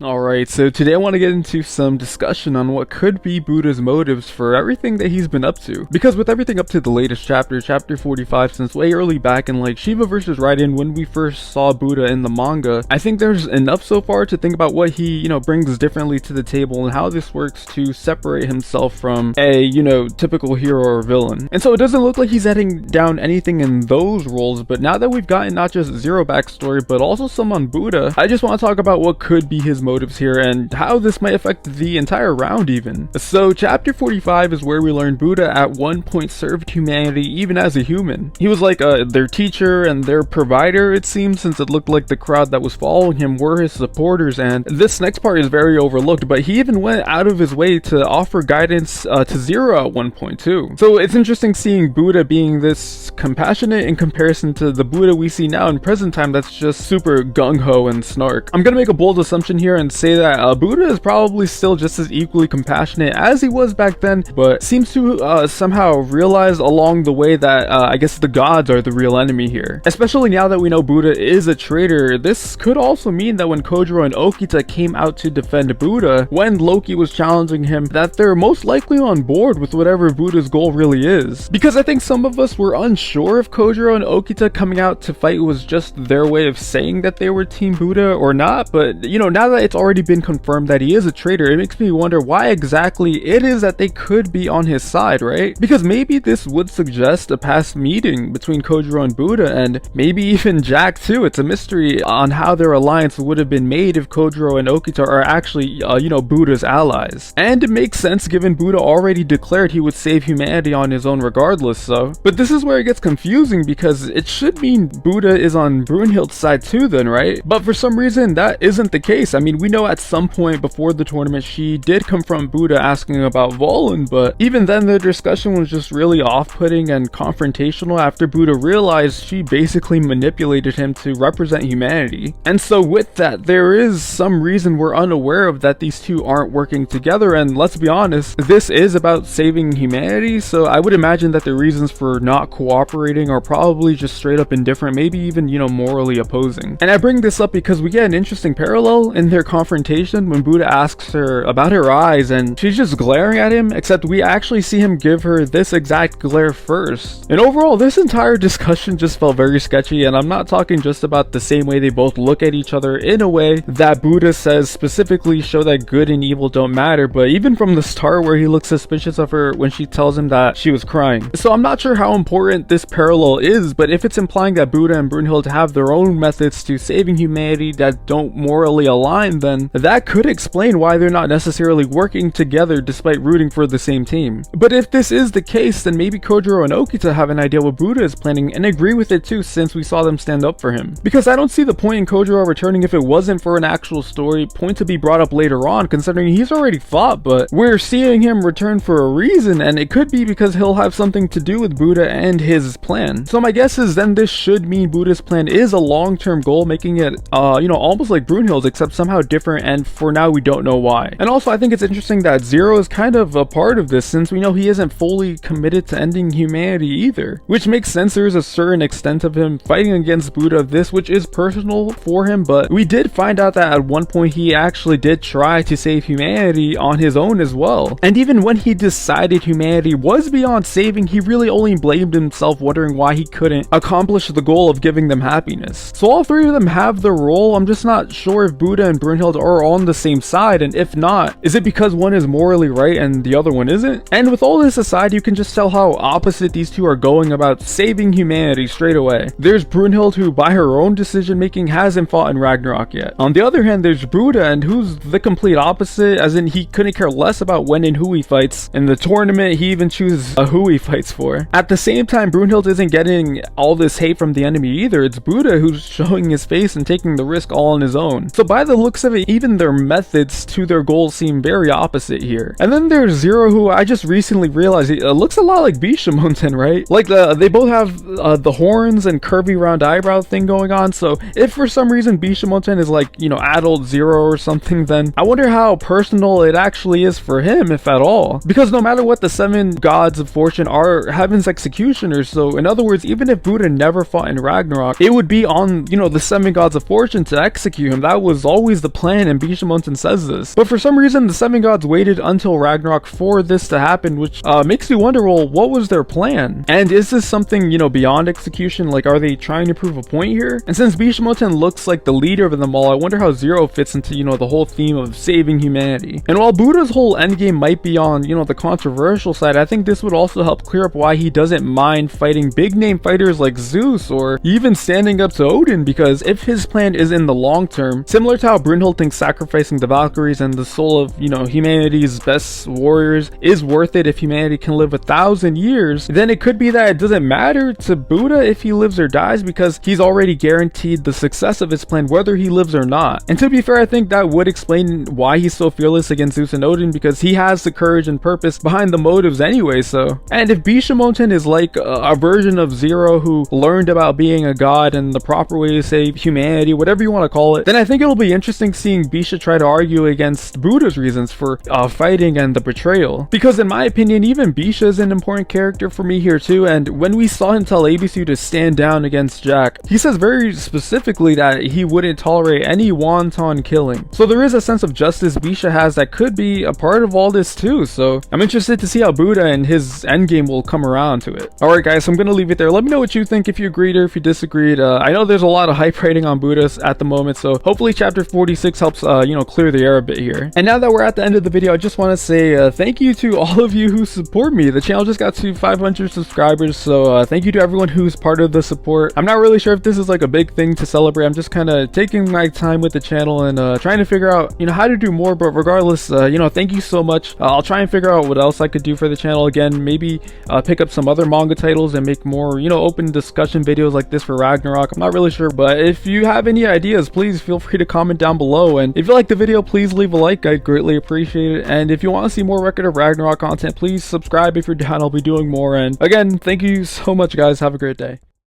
Alright, so today I want to get into some discussion on what could be Buddha's motives for everything that he's been up to. Because with everything up to the latest chapter, chapter 45, since way early back in like Shiva vs. Raiden when we first saw Buddha in the manga, I think there's enough so far to think about what he, brings differently to the table and how this works to separate himself from a, typical hero or villain. And so it doesn't look like he's heading down anything in those roles, but now that we've gotten not just Zero backstory, but also some on Buddha, I just want to talk about what could be his motives here and how this might affect the entire round even. So chapter 45 is where we learn Buddha at one point served humanity even as a human. He was like their teacher and their provider, it seems, since it looked like the crowd that was following him were his supporters, and this next part is very overlooked, but he even went out of his way to offer guidance to Zero at one point too. So it's interesting seeing Buddha being this compassionate in comparison to the Buddha we see now in present time that's just super gung-ho and snark. I'm gonna make a bold assumption here and say that Buddha is probably still just as equally compassionate as he was back then, but seems to somehow realize along the way that I guess the gods are the real enemy here. Especially now that we know Buddha is a traitor, this could also mean that when Kojiro and Okita came out to defend Buddha, when Loki was challenging him, that they're most likely on board with whatever Buddha's goal really is. Because I think some of us were unsure if Kojiro and Okita coming out to fight was just their way of saying that they were Team Buddha or not, but now that it's already been confirmed that he is a traitor, it makes me wonder why exactly it is that they could be on his side, right? Because maybe this would suggest a past meeting between Kojiro and Buddha, and maybe even Jack too. It's a mystery on how their alliance would have been made if Kojiro and Okita are actually, Buddha's allies. And it makes sense given Buddha already declared he would save humanity on his own regardless, so. But this is where it gets confusing because it should mean Buddha is on Brunhild's side too then, right? But for some reason that isn't the case. I mean, we know at some point before the tournament she did confront Buddha asking about Volin, but even then the discussion was just really off-putting and confrontational after Buddha realized she basically manipulated him to represent humanity. And so with that, there is some reason we're unaware of that these two aren't working together, and let's be honest, this is about saving humanity, so I would imagine that the reasons for not cooperating are probably just straight up indifferent, maybe even, morally opposing. And I bring this up because we get an interesting parallel in their confrontation when Buddha asks her about her eyes and she's just glaring at him, except we actually see him give her this exact glare first. And overall, this entire discussion just felt very sketchy, and I'm not talking just about the same way they both look at each other in a way that Buddha says specifically show that good and evil don't matter, but even from the start where he looks suspicious of her when she tells him that she was crying. So I'm not sure how important this parallel is, but if it's implying that Buddha and Brunhild have their own methods to saving humanity that don't morally align, then that could explain why they're not necessarily working together despite rooting for the same team. But if this is the case, then maybe Kojiro and Okita have an idea what Buddha is planning and agree with it too, since we saw them stand up for him. Because I don't see the point in Kojiro returning if it wasn't for an actual story point to be brought up later on, considering he's already fought, but we're seeing him return for a reason, and it could be because he'll have something to do with Buddha and his plan. So my guess is then this should mean Buddha's plan is a long-term goal, making it almost like Brunhild's, except somehow different, and for now we don't know why. And also I think it's interesting that Zero is kind of a part of this, since we know he isn't fully committed to ending humanity either, which makes sense. There's a certain extent of him fighting against Buddha, this which is personal for him, but we did find out that at one point he actually did try to save humanity on his own as well. And even when he decided humanity was beyond saving, he really only blamed himself, wondering why he couldn't accomplish the goal of giving them happiness. So all three of them have their role. I'm just not sure if Buddha and Brunhild are on the same side, and if not, is it because one is morally right and the other one isn't? And with all this aside, you can just tell how opposite these two are going about saving humanity straight away. There's Brunhild, who by her own decision making hasn't fought in Ragnarok yet. On the other hand, there's Buddha, and who's the complete opposite, as in he couldn't care less about when and who he fights. In the tournament, he even chooses who he fights for. At the same time, Brunhild isn't getting all this hate from the enemy either. It's Buddha who's showing his face and taking the risk all on his own. So by the looks of it, even their methods to their goals seem very opposite here. And then there's Zero, who I just recently realized it looks a lot like Bishamonten, right? Like they both have the horns and curvy round eyebrow thing going on. So if for some reason Bishamonten is like, adult Zero or something, then I wonder how personal it actually is for him, if at all. Because no matter what, the 7 gods of fortune are heaven's executioners. So in other words, even if Buddha never fought in Ragnarok, it would be on, the 7 gods of fortune to execute him. That was always the the plan, and Bishamonten says this. But for some reason, the seven gods waited until Ragnarok for this to happen, which makes me wonder, well, what was their plan? And is this something, you know, beyond execution? Like, are they trying to prove a point here? And since Bishamonten looks like the leader of them all, I wonder how Zero fits into, you know, the whole theme of saving humanity. And while Buddha's whole endgame might be on, you know, the controversial side, I think this would also help clear up why he doesn't mind fighting big name fighters like Zeus or even standing up to Odin, because if his plan is in the long term, similar to how Brynhild thinks sacrificing the Valkyries and the soul of, you know, humanity's best warriors is worth it if humanity can live 1,000 years, then it could be that it doesn't matter to Buddha if he lives or dies, because he's already guaranteed the success of his plan whether he lives or not. And to be fair, I think that would explain why he's so fearless against Zeus and Odin, because he has the courage and purpose behind the motives anyway. So, and if Bishamonten is like a version of Zero who learned about being a god and the proper way to save humanity, whatever you want to call it, then I think it'll be interesting seeing Bisha try to argue against Buddha's reasons for fighting and the betrayal. Because in my opinion, even Bisha is an important character for me here too, and when we saw him tell Abisu to stand down against Jack, he says very specifically that he wouldn't tolerate any wanton killing. So there is a sense of justice Bisha has that could be a part of all this too, so I'm interested to see how Buddha and his endgame will come around to it. Alright guys, so I'm gonna leave it there. Let me know what you think, if you agreed or if you disagreed. I know there's a lot of hype rating on Buddha at the moment, so hopefully chapter 46 helps you know, clear the air a bit here. And now that we're at the end of the video, I just want to say thank you to all of you who support me. The channel just got to 500 subscribers, so thank you to everyone who's part of the support. I'm not really sure if this is like a big thing to celebrate. I'm just kind of taking my time with the channel and trying to figure out, you know, how to do more. But regardless, you know, thank you so much. I'll try and figure out what else I could do for the channel. Again, maybe pick up some other manga titles and make more, you know, open discussion videos like this for Ragnarok. I'm not really sure, but if you have any ideas, please feel free to comment down below. And if you like the video, please leave a like. I'd greatly appreciate it. And if you want to see more Record of Ragnarok content, please subscribe if you're down. I'll be doing more. And again, thank you so much, guys. Have a great day.